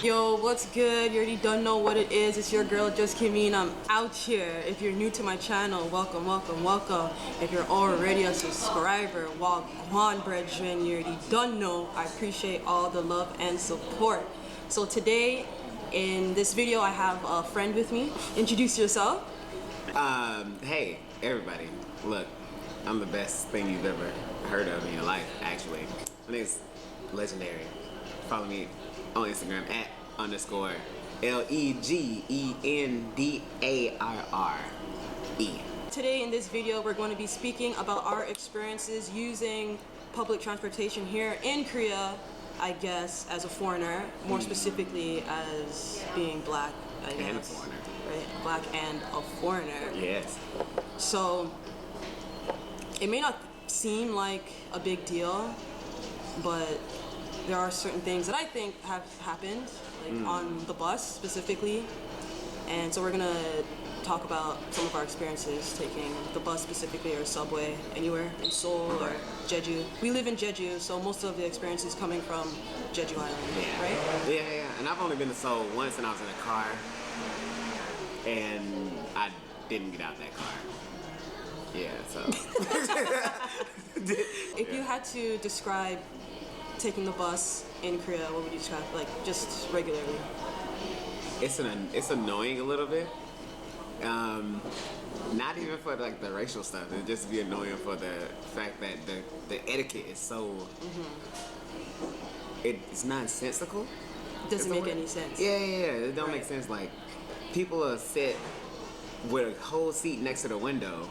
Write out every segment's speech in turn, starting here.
Yo, what's good? You already don't know what it is. It's your girl, Just Kimmy, and I'm out here. If you're new to my channel, welcome, welcome, welcome. If you're already a subscriber, Wagwan brethren, you already don't know. I appreciate all the love and support. So today, in this video, I have a friend with me. Introduce yourself. Hey, everybody. Look, I'm the best thing you've ever heard of in your life, actually. My name's Legendary. Follow me on Instagram at _LEGENDARRE. Today in this video, we're going to be speaking about our experiences using public transportation here in Korea, I guess, as a foreigner, more specifically as being black, I guess. And a foreigner. Right, black and a foreigner. Yes. So, it may not seem like a big deal, but there are certain things that I think have happened, like on the bus specifically. And so we're gonna talk about some of our experiences taking the bus specifically, or subway, anywhere in Seoul or Jeju. We live in Jeju, so most of the experience is coming from Jeju Island, right? Yeah. And I've only been to Seoul once, and I was in a car, and I didn't get out that car. Yeah, so. If you had to describe taking the bus in Korea, what would you describe? Like, just regularly? It's annoying a little bit. Not even for like the racial stuff. It just be annoying for the fact that the etiquette is so. It's nonsensical. It doesn't make any sense. Yeah. It don't make sense. Like, people are sit with a whole seat next to the window,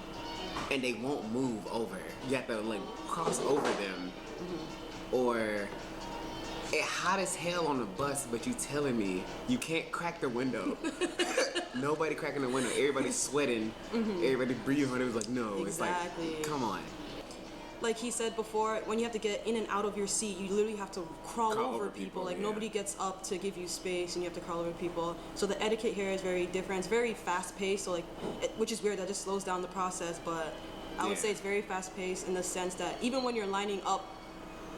and they won't move over. You have to like cross over them, or it's hot as hell on the bus, but you telling me you can't crack the window. Nobody cracking the window. Everybody's sweating. Everybody breathing hard. It was like, no. Exactly. It's like, come on. Like he said before, when you have to get in and out of your seat, you literally have to crawl over people. Like, nobody gets up to give you space, and you have to crawl over people. So the etiquette here is very different. It's very fast-paced, so which is weird. That just slows down the process. But I would say it's very fast-paced in the sense that even when you're lining up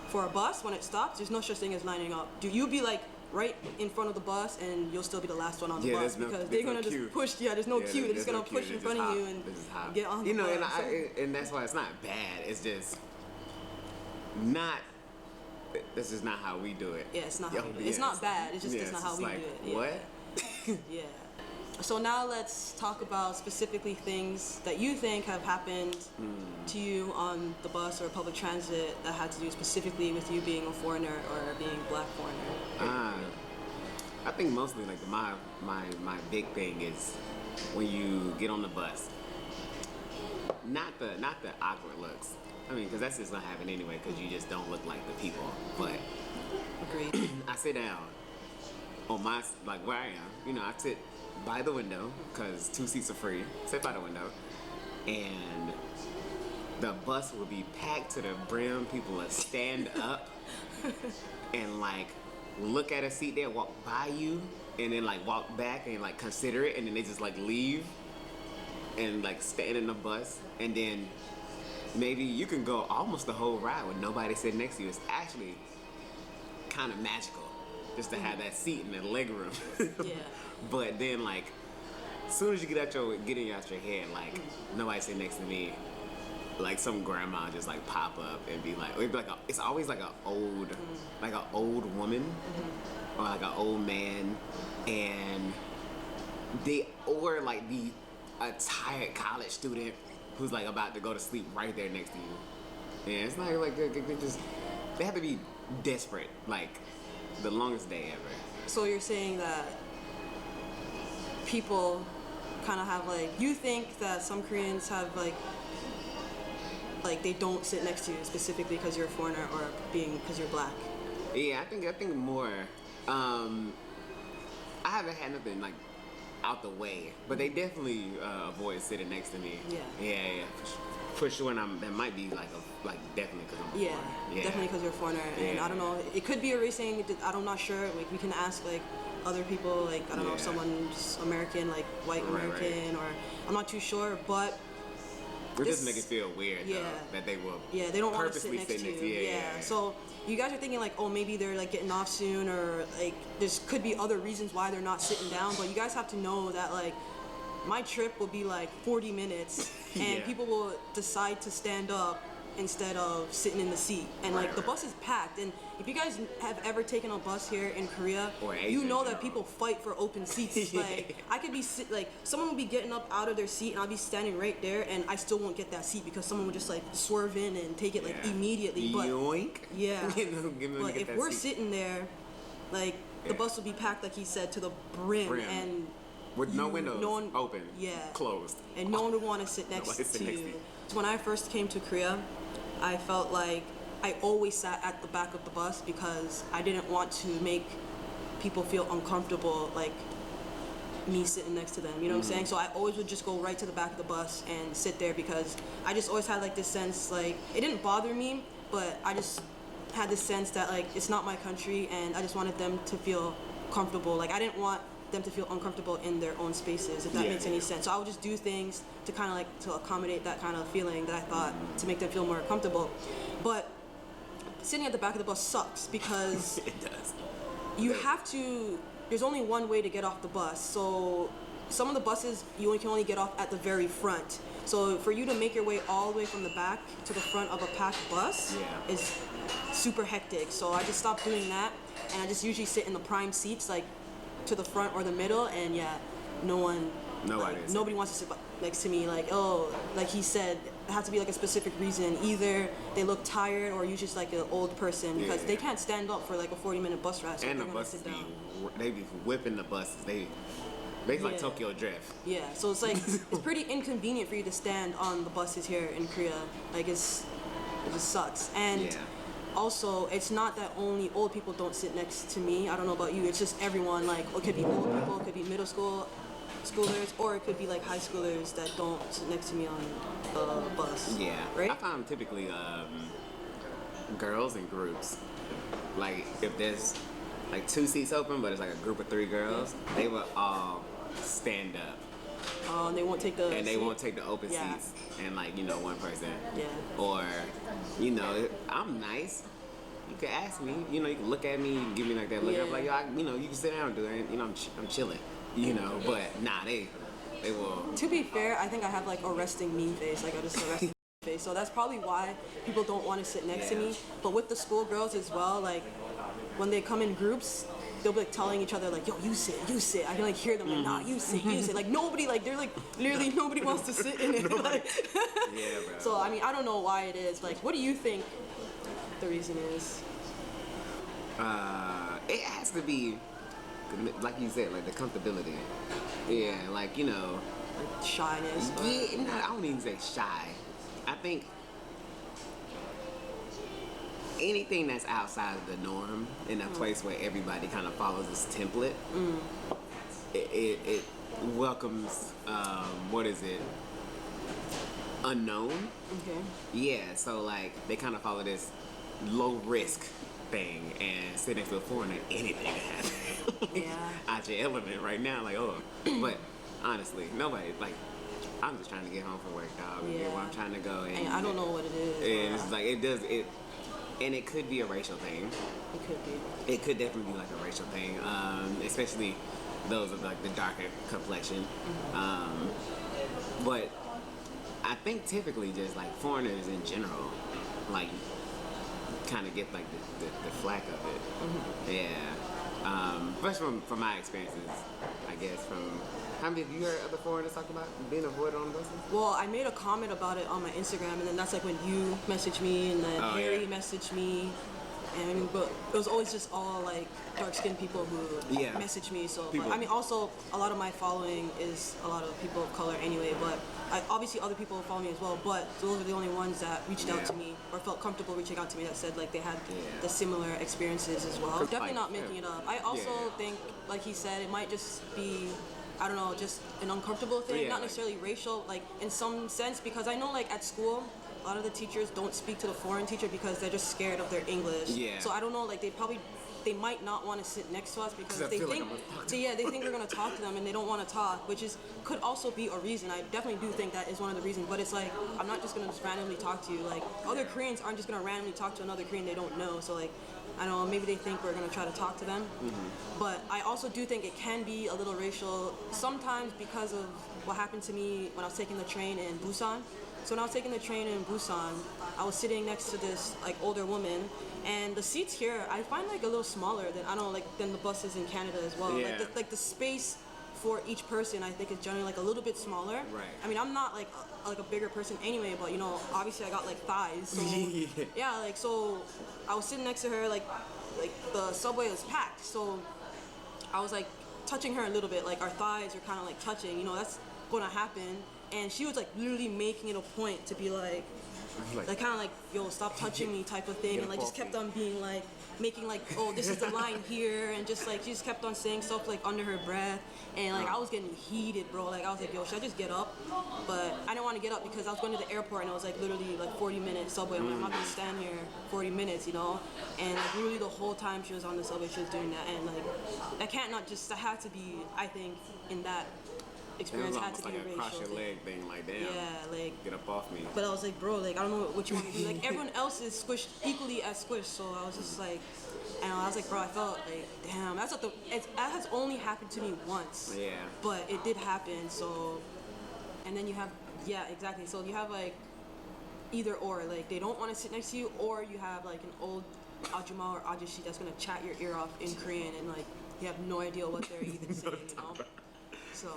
for a bus, when it stops, there's no such thing as lining up. You'll be like right in front of the bus, and you'll still be the last one on the bus because they're gonna just push. Yeah, there's no queue. They're just gonna push in front of you and get on the bus. And that's why it's not bad. It's just not. This is not how we do it. Yeah, it's not. How we do it. It's not bad. It's just it's not how we do it. Yeah. What? Yeah. So now let's talk about specifically things that you think have happened to you on the bus or public transit that had to do specifically with you being a foreigner or being black foreigner. I think mostly like my big thing is when you get on the bus. Not the awkward looks. I mean, because that's just gonna happen anyway, because you just don't look like the people. But agreed. I sit down on my, like where I am. You know, I sit by the window because 2 seats are free. Sit by the window, and the bus will be packed to the brim. People will stand up and like look at a seat there, walk by you, and then like walk back and like consider it, and then they just like leave and like stand in the bus, and then maybe you can go almost the whole ride with nobody sitting next to you. It's actually kind of magical just to have that seat in the leg room. Yeah. But then like as soon as you get out your head, like nobody sitting next to me, like some grandma just like pop up and be like, it's always like an old woman or like an old man, and or like a tired college student who's like about to go to sleep right there next to you. Yeah, it's not like they have to be desperate, like the longest day ever. So you're saying that people kind of have like, you think that some Koreans have like they don't sit next to you specifically because you're a foreigner or because you're black? Yeah, I think more. I haven't had nothing like out the way, but they definitely avoid sitting next to me. Yeah. For sure, and that might be like definitely because I'm a foreigner. Definitely because you're a foreigner, and I don't know. It could be a race thing. I'm not sure. Like, we can ask like other people, like I don't know, someone just American, like white American, or I'm not too sure, but We're just making it feel weird, though, that they will they don't want to sit purposely next to you. Yeah. So you guys are thinking like, oh, maybe they're like getting off soon, or like there's could be other reasons why they're not sitting down. But you guys have to know that like my trip will be like 40 minutes, and people will decide to stand up instead of sitting in the seat, and like the bus is packed. And if you guys have ever taken a bus here in Korea, you know that people fight for open seats. Like I could be like someone will be getting up out of their seat, and I'll be standing right there, and I still won't get that seat because someone will just like swerve in and take it like immediately. But yoink. Yeah. But if we're seat. sitting there, like the bus will be packed, like he said, to the brim. And with no windows open, closed, and no one would want to sit next to you. So when I first came to Korea, I felt like I always sat at the back of the bus because I didn't want to make people feel uncomfortable, like me sitting next to them, you know what I'm saying? So I always would just go right to the back of the bus and sit there because I just always had like this sense, like it didn't bother me, but I just had this sense that like it's not my country, and I just wanted them to feel comfortable. Like I didn't want them to feel uncomfortable in their own spaces, if that makes any sense. So I would just do things to kind of like to accommodate that kind of feeling that I thought to make them feel more comfortable. But sitting at the back of the bus sucks because it does. You have to. There's only one way to get off the bus. So some of the buses you can only get off at the very front. So for you to make your way all the way from the back to the front of a packed bus is super hectic. So I just stopped doing that, and I just usually sit in the prime seats, like to the front or the middle, and nobody wants to sit next to me. Like, oh, like he said, it has to be like a specific reason. Either they look tired, or you're just like an old person, because they can't stand up for like a 40-minute bus ride. So and the buses they be whipping the buses. They like Tokyo Drift. Yeah, so it's like it's pretty inconvenient for you to stand on the buses here in Korea. Like it just sucks. And also, it's not that only old people don't sit next to me. I don't know about you. It's just everyone. Like it could be old people, it could be middle schoolers, or it could be like high schoolers that don't sit next to me on the bus. Yeah, right. I find typically girls in groups. Like if there's like 2 seats open, but it's like a group of 3 girls, they will all stand up. And they won't take the they won't take the open seats, and like one person. Yeah. Or I'm nice. You can ask me. You can look at me, give me like that look. I'm like, yo, you can sit down and do it. I'm chilling. But nah, they will. To be fair, I think I have like a resting mean face. Like I just a resting face. So that's probably why people don't want to sit next to me. But with the schoolgirls as well, like when they come in groups, they'll be like telling each other like, yo, you sit. I can like hear them like, nah, you sit. Like nobody, like they're like literally nobody wants to sit in it. Like, bro. So I mean, I don't know why it is. Like, what do you think the reason is? It has to be, like you said, like the comfortability. Yeah, like like shyness. Yeah, no, I don't even say shy. I think anything that's outside of the norm in a place where everybody kind of follows this template, it welcomes unknown. Okay. Yeah, so like they kind of follow this low risk thing, and sitting next to a foreigner, anything can happen. Out your element right now, like but honestly, nobody like. I'm just trying to get home from work, dog. Yeah. Where I'm trying to go, and I don't know what it is. And it's like and it could be a racial thing. It could be. It could definitely be like a racial thing, especially those of like the darker complexion. But I think typically just like foreigners in general, like kind of get like the flack of it. Yeah. First from my experiences, I guess how many have you heard other foreigners talk about being avoided on buses? Well, I made a comment about it on my Instagram, and then that's like when you messaged me, and then Harry messaged me, but it was always just all like dark-skinned people who messaged me. So, but, I mean, also a lot of my following is a lot of people of color anyway. But obviously other people follow me as well. But those are the only ones that reached out to me or felt comfortable reaching out to me that said like they had the similar experiences as well. Definitely not making it up. I also think, like he said, it might just be, I don't know, just an uncomfortable thing, not necessarily racial, like in some sense, because I know like at school, a lot of the teachers don't speak to the foreign teacher because they're just scared of their English. Yeah. So I don't know, like they probably they might not want to sit next to us because I they feel like think, I'm gonna talk to they think we're gonna talk to them and they don't want to talk, which is could also be a reason. I definitely do think that is one of the reasons. But it's like I'm not just gonna just randomly talk to you. Like other Koreans aren't just gonna randomly talk to another Korean they don't know. So like I don't know, maybe they think we're gonna try to talk to them. But I also do think it can be a little racial sometimes because of what happened to me when I was taking the train in Busan. So when I was taking the train in Busan, I was sitting next to this like older woman, and the seats here I find like a little smaller than I don't know, like than the buses in Canada as well. Yeah. Like the space for each person I think is generally like a little bit smaller. Right. I mean I'm not like a bigger person anyway, but you know obviously I got like thighs. So yeah, like so I was sitting next to her like the subway was packed, so I was like touching her a little bit, like our thighs are kind of like touching, you know, that's gonna happen. And she was like literally making it a point to be like kind of like, yo, stop touching me type of thing, and like just kept on being like making like, oh, this is the line here, and just like she just kept on saying stuff like under her breath, and like I was getting heated, bro. Like I was like, yo, should I just get up? But I didn't want to get up because I was going to the airport and it was like literally like 40-minute subway. I'm like, I'm not gonna stand here 40 minutes, you know. And like literally the whole time she was on the subway, she was doing that, and like that had to be, I think, in that experience it was had to almost be like a racial. cross your leg thing, like damn. Yeah, like. Get up off me. But I was like, bro, like I don't know what you want me to do. Like everyone else is squished equally as squished, so I was just like, and I was like, bro, I felt like, damn, that has only happened to me once. Yeah. But it did happen. So, and then you have, yeah, exactly. So you have like either or, like they don't want to sit next to you, or you have like an old ajumma or ajushi that's gonna chat your ear off in Korean, and like you have no idea what they're even saying, you know. So.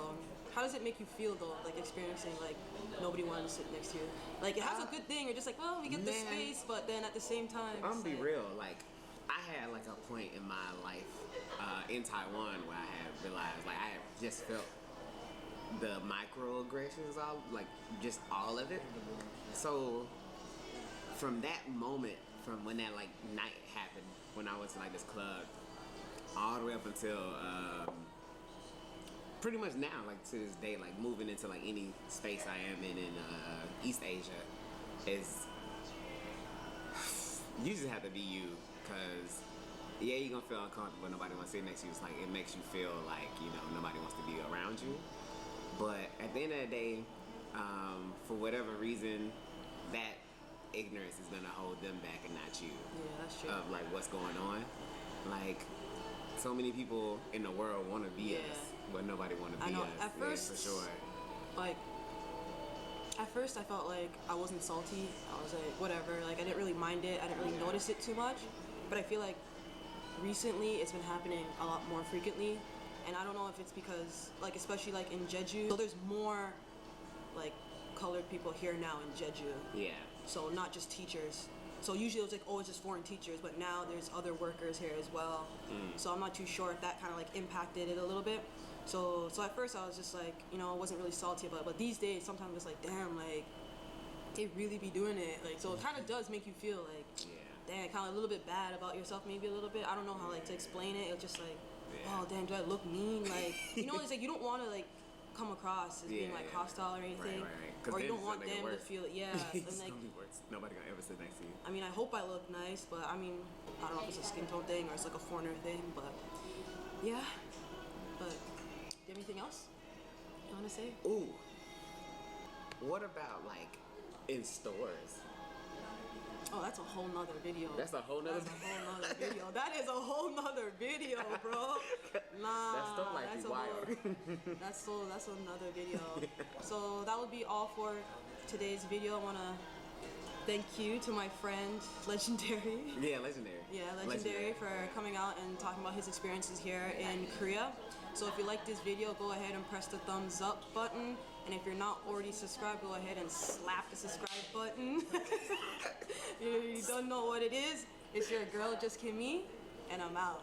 How does it make you feel though, like experiencing like nobody wanting to sit next to you? Like it has a good thing. You're just like, well, we get the space, but then at the same time, I'm gonna be like, real. Like I had like a point in my life in Taiwan where I had realized, like I had just felt the microaggressions, just all of it. So from that moment, from when that like night happened, when I was in like this club, all the way up until. Pretty much now, like to this day, like moving into like any space I am in East Asia, is you just have to be you, cause yeah, you're gonna feel uncomfortable. Nobody wants to sit next to you. It's like it makes you feel like nobody wants to be around you. But at the end of the day, for whatever reason, that ignorance is gonna hold them back and not you. Yeah, that's true. Of like what's going on, like. So many people in the world want to be us, but nobody want to be us. At first, for sure. Like, at first I felt like I wasn't salty. I was like, whatever. Like, I didn't really mind it. I didn't really notice it too much. But I feel like recently it's been happening a lot more frequently. And I don't know if it's because, like, especially like in Jeju, so there's more like colored people here now in Jeju. Yeah. So not just teachers. So usually it was like, oh, it's just foreign teachers, but now there's other workers here as well. So I'm not too sure if that kind of like impacted it a little bit. So at first I was just like, I wasn't really salty about it. But these days, sometimes it's like, damn, like, they really be doing it. Like, so it kind of does make you feel like, damn, kind of a little bit bad about yourself, maybe a little bit. I don't know how like to explain it. It's just like, oh, damn, do I look mean? Like, it's like you don't want to like come across as being like hostile or anything, right. Or you don't want them to feel it. It's And like, gonna be worse. Nobody gonna ever sit next to you. I mean, I hope I look nice, but I mean, I don't know if it's a skin tone thing or it's like a foreigner thing, but yeah. But do you have anything else you want to say? Ooh. What about like in stores? Oh, that's a whole nother video. That's a whole nother video. That is a whole nother video, bro. Nah, that's still like wild. That's another video. So that would be all for today's video. I want to thank you to my friend Legendary. Yeah, Legendary. Yeah, Legendary for coming out and talking about his experiences here in Korea. So if you like this video, go ahead and press the thumbs up button. And if you're not already subscribed, go ahead and slap the subscribe button. You don't know what it is. It's your girl, Just Kimmy, and I'm out.